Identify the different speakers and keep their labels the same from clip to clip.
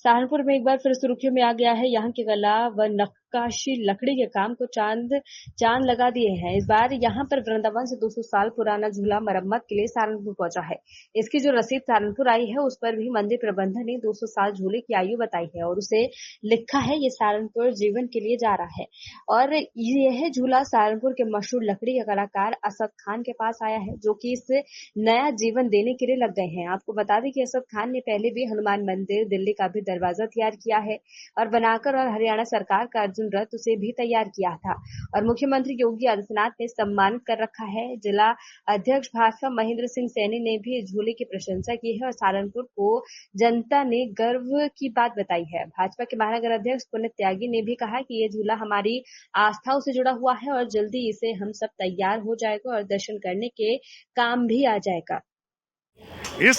Speaker 1: सहारनपुर में एक बार फिर सुर्खियों में आ गया है। यहाँ की कला व नक्काशी लकड़ी के काम को चांद चांद लगा दिए हैं। इस बार यहाँ पर वृंदावन से 200 साल पुराना झूला मरम्मत के लिए सहारनपुर पहुंचा है। इसकी जो रसीद सहारनपुर आई है उस पर भी मंदिर प्रबंधन ने 200 साल झूले की आयु बताई है और उसे लिखा है ये सहारनपुर जीवन के लिए जा रहा है। और यह झूला सहारनपुर के मशहूर लकड़ी के कलाकार असद खान के पास आया है, जो कि इसे नया जीवन देने के लिए लग गए हैं। आपको बता दें कि असद खान ने पहले भी हनुमान मंदिर दिल्ली का भी दरवाजा तैयार किया है और बनाकर, और हरियाणा सरकार का अर्जुन रथ उसे भी तैयार किया था और मुख्यमंत्री योगी आदित्यनाथ ने सम्मानित कर रखा है। जिला अध्यक्ष भाजपा महेंद्र सिंह सैनी ने भी झूले की प्रशंसा की है और सहारनपुर को जनता ने गर्व की बात बताई है। भाजपा के महानगर अध्यक्ष पुनीत त्यागी ने भी कहा कि ये झूला हमारी आस्थाओं से जुड़ा हुआ है और जल्दी इसे हम सब तैयार हो जाएगा और दर्शन करने के काम भी आ जाएगा।
Speaker 2: इस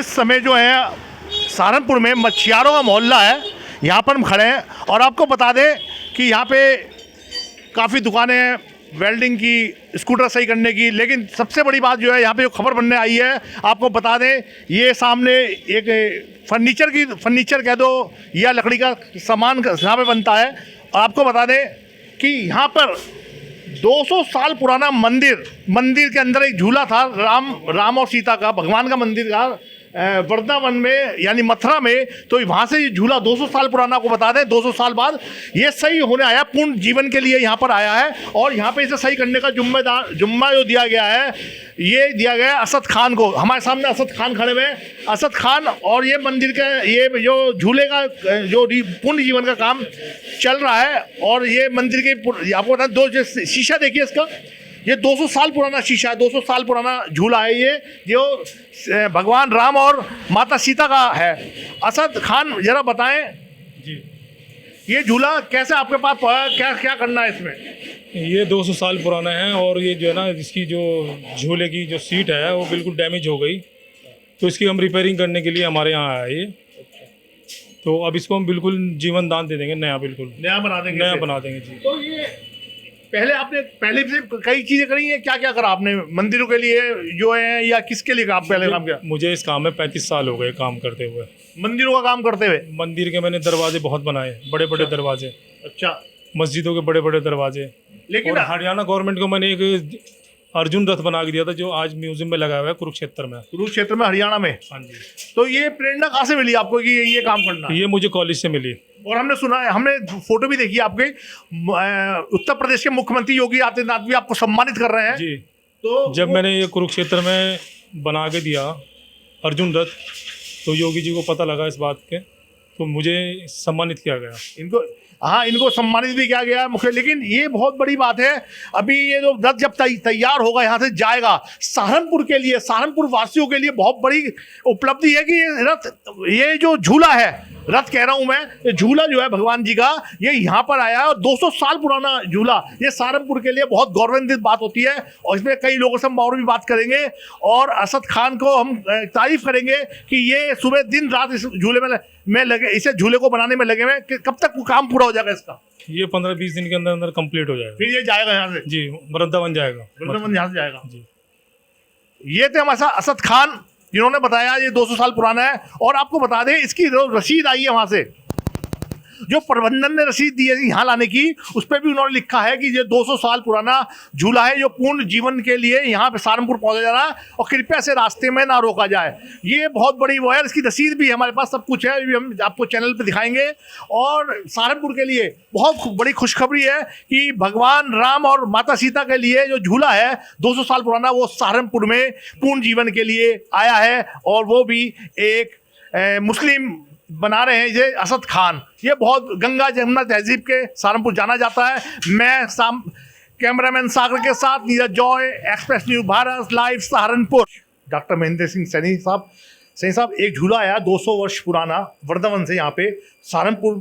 Speaker 2: समय जो है सहारनपुर में मछियारों का मोहल्ला है, यहाँ पर हम खड़े हैं और आपको बता दें कि यहाँ पे काफ़ी दुकानें हैं वेल्डिंग की, स्कूटर सही करने की, लेकिन सबसे बड़ी बात जो है यहाँ पे जो खबर बनने आई है, आपको बता दें ये सामने एक फर्नीचर कह दो या लकड़ी का सामान यहाँ पे बनता है। और आपको बता दें कि यहाँ पर 200 साल पुराना मंदिर के अंदर एक झूला था, राम और सीता का, भगवान का मंदिर था वृंदावन में यानी मथुरा में। तो वहाँ से ये झूला 200 साल पुराना, को बता दें 200 साल बाद ये सही होने आया, पूर्ण जीवन के लिए यहाँ पर आया है। और यहाँ पे इसे सही करने का जुम्मा जो दिया गया है, ये दिया गया है असद खान को। हमारे सामने असद खान खड़े हुए हैं, असद खान। और ये मंदिर का, ये जो झूले का जो पूर्ण जीवन का काम चल रहा है और ये मंदिर के, आपको बता दो शीशा देखिए इसका, ये 200 साल पुराना शीशा है, 200 साल पुराना झूला है ये, जो भगवान राम और माता सीता का है। असद खान जरा बताएं
Speaker 3: जी,
Speaker 2: ये झूला कैसे आपके पास पड़ा, क्या क्या करना है इसमें?
Speaker 3: ये 200 साल पुराना है और ये जो है ना, इसकी जो झूले की जो सीट है वो बिल्कुल डैमेज हो गई, तो इसकी हम रिपेयरिंग करने के लिए हमारे यहाँ आया ये। तो अब इसको हम बिल्कुल जीवन दान दे देंगे, नया बिल्कुल
Speaker 2: नया बना देंगे जी। तो ये पहले से कई चीज़ें करी हैं, क्या क्या करा आपने मंदिरों के लिए जो है, या किसके लिए आप पहले काम किया?
Speaker 3: मुझे इस काम में 35 साल हो गए काम करते हुए,
Speaker 2: मंदिरों का काम करते हुए।
Speaker 3: मंदिर के मैंने दरवाजे बहुत बनाए, बड़े बड़े दरवाजे।
Speaker 2: अच्छा,
Speaker 3: मस्जिदों के बड़े बड़े दरवाजे।
Speaker 2: लेकिन
Speaker 3: और हरियाणा गवर्नमेंट को मैंने एक अर्जुन रथ बना के दिया था, जो आज म्यूजियम में लगा हुआ है कुरुक्षेत्र में, हरियाणा में। हाँ जी।
Speaker 2: तो ये प्रेरणा कहाँ से मिली आपको कि ये काम करना?
Speaker 3: ये मुझे कॉलेज से मिली।
Speaker 2: और हमने सुना है, हमने फोटो भी देखी आपके, उत्तर प्रदेश के मुख्यमंत्री योगी आदित्यनाथ भी आपको सम्मानित कर रहे हैं
Speaker 3: जी।
Speaker 2: तो
Speaker 3: जब मैंने ये कुरुक्षेत्र में बना के दिया अर्जुन रथ, तो योगी जी को पता लगा इस बात के, तो मुझे सम्मानित किया गया।
Speaker 2: इनको सम्मानित भी किया गया मुख्य। लेकिन ये बहुत बड़ी बात है, अभी ये जो रथ जब तैयार होगा, यहाँ से जाएगा, सहारनपुर के लिए, सहारनपुर वासियों के लिए बहुत बड़ी उपलब्धि है कि ये रथ, ये जो झूला है, रथ कह रहा हूँ मैं, ये झूला जो है भगवान जी का, ये यहाँ पर आया है और 200 साल पुराना झूला, ये सहारनपुर के लिए बहुत गौरवान्वित बात होती है। और इसमें कई लोगों से हम और भी बात करेंगे और असद खान को हम तारीफ करेंगे कि ये सुबह दिन रात इस झूले में लगे, इसे झूले को बनाने में लगे हुए। कब तक वो काम पूरा हो जाएगा इसका?
Speaker 3: ये 15-20 दिन के अंदर अंदर कंप्लीट हो जाएगा।
Speaker 2: फिर ये जाएगा यहाँ से
Speaker 3: जी, वृंदावन जाएगा,
Speaker 2: यहाँ से जाएगा
Speaker 3: जी।
Speaker 2: ये थे हमारे साथ असद खान, जिन्होंने बताया ये 200 साल पुराना है। और आपको बता दें, इसकी जो रसीद आई है वहाँ से, जो प्रबंधन ने रसीद दी है यहाँ लाने की, उस पर भी उन्होंने लिखा है कि ये 200 साल पुराना झूला है जो पूर्ण जीवन के लिए यहाँ पे सहारनपुर पहुँचा जा रहा है और कृपया से रास्ते में ना रोका जाए। ये बहुत बड़ी वो है, इसकी रसीद भी हमारे पास सब कुछ है, भी हम आपको चैनल पे दिखाएंगे। और सहारनपुर के लिए बहुत बड़ी खुशखबरी है कि भगवान राम और माता सीता के लिए जो झूला है 200 साल पुराना, वो सहारनपुर में पूर्ण जीवन के लिए आया है। और वो भी एक मुस्लिम बना रहे हैं, ये असद खान। ये बहुत गंगा जमुना तहजीब के सहारनपुर जाना जाता है। मैं कैमरामैन सागर के साथ Neeraj Joy, express news Bharat live Saharanpur. Doctor Mahendra Singh Saini साहब, एक झूला आया 200 वर्ष पुराना वृंदावन से यहाँ पे सहारनपुर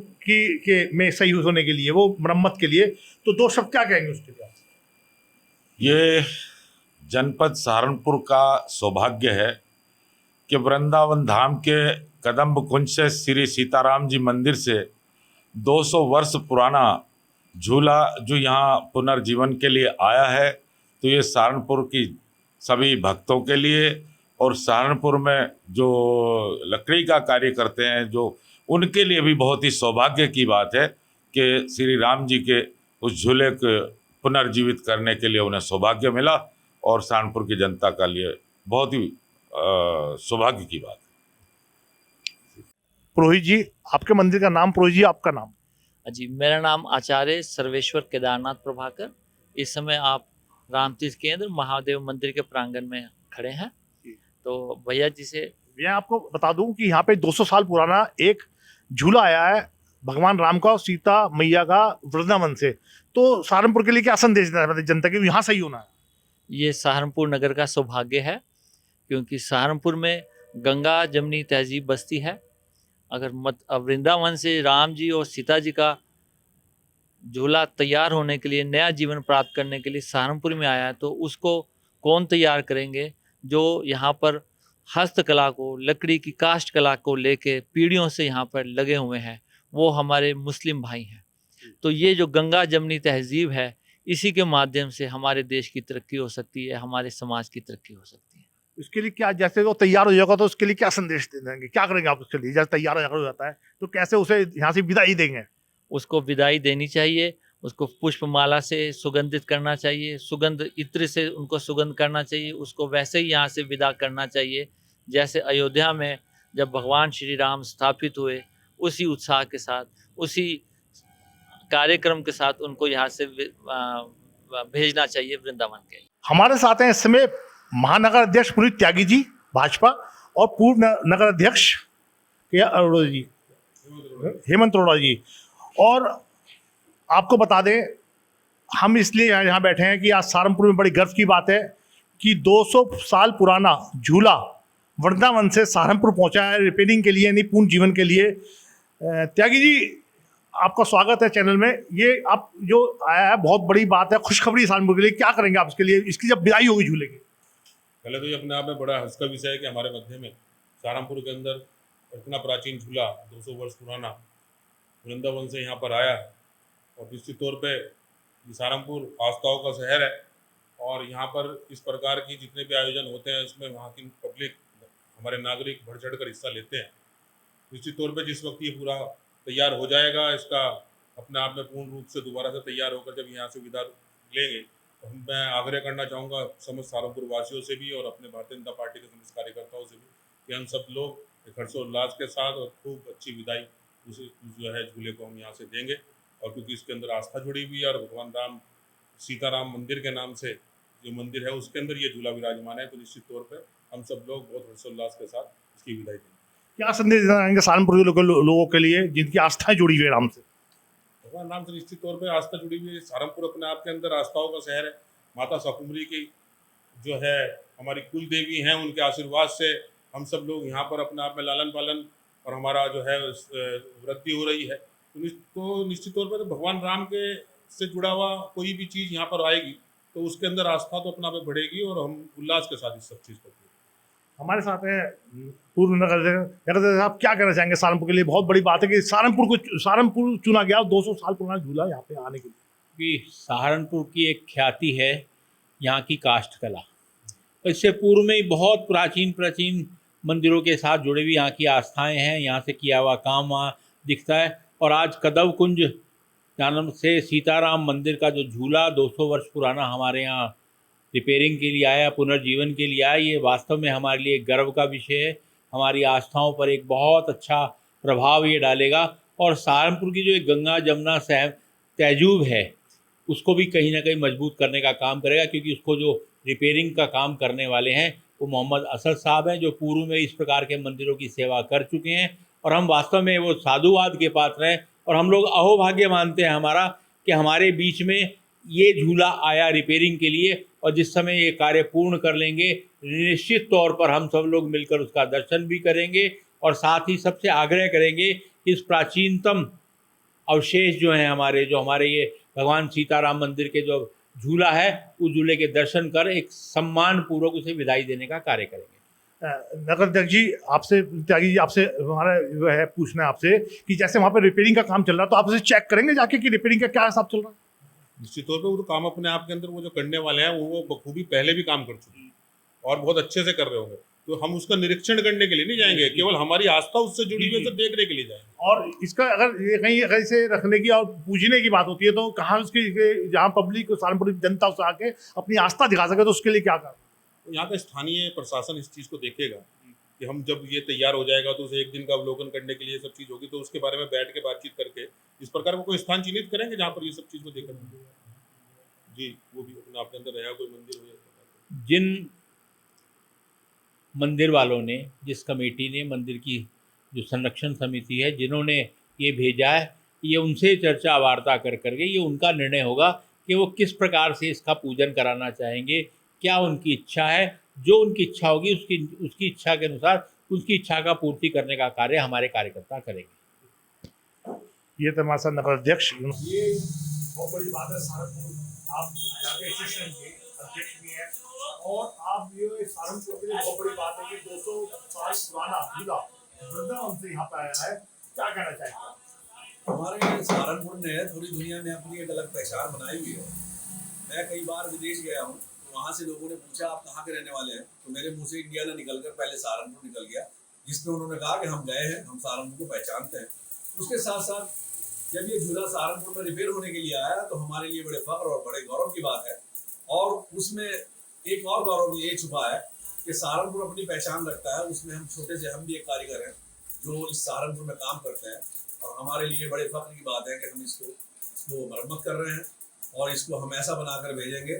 Speaker 2: में सही होने के लिए, वो मरम्मत के लिए, तो दो शब्द क्या कहेंगे उसके लिए?
Speaker 4: ये जनपद सहारनपुर का सौभाग्य है कि वृंदावन धाम के कदम्ब कुंज से श्री सीताराम जी मंदिर से 200 वर्ष पुराना झूला जो यहाँ पुनर्जीवन के लिए आया है, तो ये सहारनपुर की सभी भक्तों के लिए और सहारनपुर में जो लकड़ी का कार्य करते हैं, जो उनके लिए भी बहुत ही सौभाग्य की बात है कि श्री राम जी के उस झूले को पुनर्जीवित करने के लिए उन्हें सौभाग्य मिला, और सहारनपुर की जनता का लिए बहुत ही सौभाग्य की बात है।
Speaker 2: पुरोहित जी, आपके मंदिर का नाम, पुरोहित जी आपका नाम?
Speaker 5: जी, मेरा नाम आचार्य सर्वेश्वर केदारनाथ प्रभाकर। इस समय आप रामतीर्थ केंद्र महादेव मंदिर के प्रांगण में खड़े हैं। तो भैया जी से
Speaker 2: मैं आपको बता दूं कि यहाँ पे 200 साल पुराना एक झूला आया है भगवान राम का और सीता मैया का वृंदावन से। तो सहारनपुर के लिए क्या संदेश देना है मतलब जनता के, यहाँ सही होना है?
Speaker 5: ये सहारनपुर नगर का सौभाग्य है, क्योंकि सहारनपुर में गंगा जमनी तहजीब बसती है। अगर वृंदावन से राम जी और सीता जी का झूला तैयार होने के लिए, नया जीवन प्राप्त करने के लिए सहारनपुर में आया है, तो उसको कौन तैयार करेंगे? जो यहाँ पर हस्तकला को, लकड़ी की काष्ठ कला को लेके पीढ़ियों से यहाँ पर लगे हुए हैं, वो हमारे मुस्लिम भाई हैं। तो ये जो गंगा जमनी तहजीब है, इसी के माध्यम से हमारे देश की तरक्की हो सकती है, हमारे समाज की तरक्की हो सकती है।
Speaker 2: इसके लिए क्या, जैसे वो तैयार हो जाएगा तो उसके लिए क्या संदेश देंगे, क्या करेंगे आप उसके लिए? जैसे तैयार हो जाता है तो कैसे उसे यहाँ से विदाई देंगे?
Speaker 5: उसको विदाई देनी चाहिए, उसको पुष्पमाला से सुगंधित करना चाहिए, सुगंध इत्र से उनको सुगंध करना चाहिए, उसको वैसे ही यहाँ से विदा करना चाहिए जैसे अयोध्या में जब भगवान श्री राम स्थापित हुए, उसी उत्साह के साथ, उसी कार्यक्रम के साथ उनको यहाँ से भेजना चाहिए वृंदावन के।
Speaker 2: हमारे साथ हैं इस समय महानगर अध्यक्ष पुनीत त्यागी जी भाजपा और पूर्व नगर अध्यक्ष अरोड़ा जी, हेमंत अरोड़ा जी। और आपको बता दें, हम इसलिए यहाँ बैठे हैं कि आज सहारनपुर में बड़ी गर्व की बात है कि 200 साल पुराना झूला वृंदावन से सहारनपुर पहुंचा है रिपेयरिंग के लिए, यानी पूर्ण जीवन के लिए। त्यागी जी, आपका स्वागत है चैनल में। ये आप जो आया है बहुत बड़ी बात है, खुशखबरी सहारनपुर के लिए। क्या करेंगे आप इसके लिए, इसकी जब विदाई होगी झूले की?
Speaker 3: पहले तो ये अपने आप में बड़ा हर्ष का विषय है कि हमारे मध्य में सहारनपुर के अंदर इतना प्राचीन झूला 200 वर्ष पुराना वृंदावन से यहाँ पर आया है। और निश्चित तौर पे ये सहारनपुर आस्थाओं का शहर है, और यहाँ पर इस प्रकार की जितने भी आयोजन होते हैं उसमें वहाँ की पब्लिक, हमारे नागरिक बढ़ चढ़ कर हिस्सा लेते हैं। निश्चित तौर पे जिस वक्त ये पूरा तैयार हो जाएगा, इसका अपने आप में पूर्ण रूप से दोबारा से तैयार होकर जब यहाँ से विदा लेंगे, तो मैं आग्रह करना चाहूँगा समस्त सहारनपुर वासियों से भी और अपने भारतीय जनता पार्टी के समस्त कार्यकर्ताओं से भी कि हम सब लोग एक हर्षोल्लास के साथ और खूब अच्छी विदाई उसे जो है झूले को हम यहाँ से देंगे। और क्योंकि इसके अंदर आस्था जुड़ी हुई है और भगवान राम सीताराम मंदिर के नाम से जो मंदिर है उसके अंदर ये झूला विराजमान है, तो निश्चित तौर पर हम सब लोग बहुत हर्षोल्लास के साथ इसकी विदाई देंगे।
Speaker 2: क्या संदेश देना चाहेंगे सहारनपुर के लोगों के लिए जिनकी आस्थाएं जुड़ी हुई है राम से?
Speaker 3: भगवान राम से निश्चित तौर पे आस्था जुड़ी हुई है। सहारनपुर अपने आप के अंदर आस्थाओं का शहर है। माता शाकुंभरी की जो है हमारी कुल देवी हैं, उनके आशीर्वाद से हम सब लोग यहाँ पर अपने आप में लालन पालन और हमारा जो है वृद्धि हो रही है। तो निश्चित तौर पर भगवान राम के से जुड़ा हुआ कोई भी चीज़ यहाँ पर आएगी तो उसके अंदर आस्था तो अपना पे बढ़ेगी और हम उल्लास के साथ इस सब चीज़ को।
Speaker 2: हमारे साथ है पूर्व नगर साहब, क्या कहना चाहेंगे सहारनपुर के लिए? बहुत बड़ी बात है कि सहारनपुर चुना गया 200 साल पुराना झूला यहाँ पे आने के लिए।
Speaker 6: कि सहारनपुर की एक ख्याति है यहाँ की काष्ठ कला। इससे पूर्व में ही बहुत प्राचीन मंदिरों के साथ जुड़े हुई यहाँ की आस्थाएं हैं, यहाँ से किया हुआ काम वहाँ दिखता है। और आज कदव कुंज नाम से सीताराम मंदिर का जो झूला 200 वर्ष पुराना हमारे यहाँ रिपेयरिंग के लिए आया, पुनर्जीवन के लिए आया, ये वास्तव में हमारे लिए गर्व का विषय है। हमारी आस्थाओं पर एक बहुत अच्छा प्रभाव ये डालेगा। और सहारनपुर की जो एक गंगा जमुना तहजीब है उसको भी कहीं ना कहीं मजबूत करने का काम करेगा, क्योंकि उसको जो रिपेयरिंग का काम करने वाले हैं वो मोहम्मद असद साहब हैं, जो पूर्व में इस प्रकार के मंदिरों की सेवा कर चुके हैं। और हम वास्तव में वो साधुवाद के पात्र हैं और हम लोग अहोभाग्य मानते हैं हमारा कि हमारे बीच में ये झूला आया रिपेयरिंग के लिए। और जिस समय ये कार्य पूर्ण कर लेंगे निश्चित तौर पर हम सब लोग मिलकर उसका दर्शन भी करेंगे और साथ ही सबसे आग्रह करेंगे कि इस प्राचीनतम अवशेष जो हैं हमारे ये भगवान सीताराम मंदिर के जो झूला है उस झूले के दर्शन कर एक सम्मान पूर्वक उसे विदाई देने का कार्य करेंगे।
Speaker 2: नगर अध्यक्ष जी, आपसे त्यागी जी, आपसे हमारा जो है पूछना है आपसे कि जैसे वहाँ पर रिपेयरिंग का काम चल रहा है तो आप उसे चेक करेंगे जाके कि रिपेयरिंग का क्या हिसाब चल रहा है?
Speaker 3: निश्चित तौर पे वो तो काम अपने आप के अंदर वो जो करने वाले हैं वो बखूबी पहले भी काम कर चुके हैं और बहुत अच्छे से कर रहे होंगे।
Speaker 7: तो हम उसका निरीक्षण करने के लिए नहीं जाएंगे, केवल हमारी आस्था उससे जुड़ी हुई है तो देखने के लिए जाएंगे।
Speaker 2: और इसका अगर ये कहीं ऐसे रखने की और पूजने की बात होती है तो कहाँ उसकी जहाँ पब्लिक सहारनपुर की जनता उससे आके अपनी आस्था दिखा सके, तो उसके लिए क्या कर?
Speaker 7: तो यहाँ का स्थानीय प्रशासन इस चीज़ को देखेगा कि हम जब ये तैयार हो जाएगा तो उसे एक दिन का अवलोकन करने के लिए सब चीज़ होगी, तो उसके बारे में बैठ के बातचीत करके इस प्रकार का कोई स्थान चिन्हित करेंगे जहाँ पर ये सब चीज़ को देखा जी, वो भी अपने आपके अंदर रहा कोई मंदिर हो या
Speaker 6: जिन मंदिर वालों ने, जिस कमेटी ने, मंदिर की जो संरक्षण समिति है, जिन्होंने ये भेजा है, ये उनसे चर्चा वार्ता कर करके ये उनका निर्णय होगा कि वो किस प्रकार से इसका पूजन कराना चाहेंगे, क्या उनकी इच्छा है। जो उनकी इच्छा होगी उसकी इच्छा के अनुसार उसकी इच्छा का पूर्ति करने का कार्य हमारे कार्यकर्ता करेंगे।
Speaker 2: ये तो हमारे साथ नगर अध्यक्ष,
Speaker 8: ये बहुत बड़ी बात है। सहारनपुर आप यहाँ के एसोसिएशन के अध्यक्ष भी हैं और आप ये सहारनपुर के लिए बहुत बड़ी बात है कि 200 साल पुराना जिला वृंदावन से यहाँ पे आया है, क्या कहना चाहेंगे?
Speaker 9: हमारे सहारनपुर ने पूरी दुनिया में अपनी एक अलग पहचान बनाई हुई है। मैं कई बार विदेश गया हूँ, तो वहाँ से लोगों ने पूछा आप कहाँ के रहने वाले हैं, तो मेरे मुँह से इंडिया ने निकल कर पहले सहारनपुर निकल गया, जिसमें उन्होंने कहा कि हम गए हैं, हम सहारनपुर को पहचानते हैं। उसके साथ साथ जब ये झूला सहारनपुर में रिपेयर होने के लिए आया तो हमारे लिए बड़े फख्र और बड़े गौरव की बात है। और उसमें एक और गौरव ये छुपा है कि सहारनपुर अपनी पहचान रखता है, उसमें हम छोटे से हम भी एक कारीगर हैं जो इस सहारनपुर में काम करते हैं, और हमारे लिए बड़े फख्र की बात है कि हम इसको मरम्मत कर रहे हैं और इसको हम ऐसा बनाकर भेजेंगे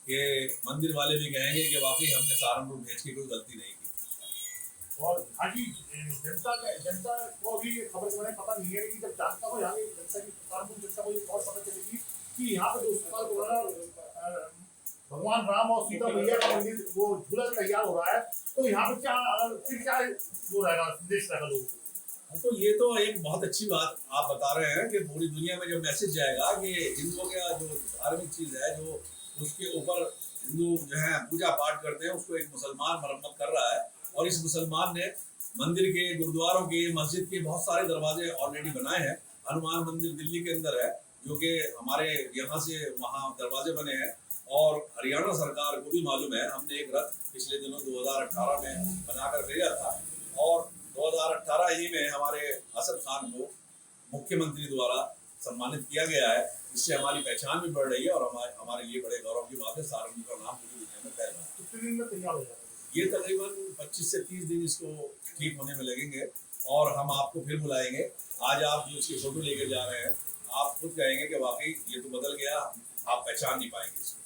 Speaker 9: कि मंदिर वाले भी कहेंगे कि वाकई हमने सहारनपुर भेज के कोई गलती नहीं की।
Speaker 8: और हाजी जनता को अभी खबर के बारे में पता नहीं है, लेकिन जब जानता हो यहाँ की जनता की सहारनपुर जनता को एक और पता चलेगी कि यहाँ पे 200 साल पुराना भगवान राम और सीता मैया का मंदिर वो झूला तैयार हो रहा है, तो यहाँ पे क्या वो रहेगा, संदेश रहेगा लोगों को?
Speaker 9: तो ये तो एक बहुत अच्छी बात आप बता रहे हैं कि पूरी दुनिया में जो मैसेज जाएगा कि हिंदुओं का जो धार्मिक चीज़ है, जो उसके ऊपर हिंदू जो है पूजा पाठ करते हैं, उसको एक मुसलमान मरम्मत कर रहा है। और इस मुसलमान ने मंदिर के, गुरुद्वारों के, मस्जिद के बहुत सारे दरवाजे ऑलरेडी बनाए हैं। हनुमान मंदिर दिल्ली के अंदर है, जो कि हमारे यहाँ से वहाँ दरवाजे बने हैं। और हरियाणा सरकार को भी मालूम है, हमने एक रथ पिछले दिनों 2018 में बनाकर भेजा था, और 2018 ही में हमारे असद खान को मुख्यमंत्री द्वारा सम्मानित किया गया है। इससे हमारी पहचान भी बढ़ रही है और हमारे लिए बड़े गौरव की बात है। सहारनपुर का नाम पूरी दुनिया में फैल रहा है।
Speaker 8: कितने दिन में तैयार हो जाएगा?
Speaker 9: ये तकरीबन 25 से 30 दिन इसको ठीक होने में लगेंगे, और हम आपको फिर बुलाएंगे। आज आप जो इसकी फोटो लेकर जा रहे हैं, आप खुद कहेंगे कि वाकई ये तो बदल गया, आप पहचान नहीं पाएंगे इसको।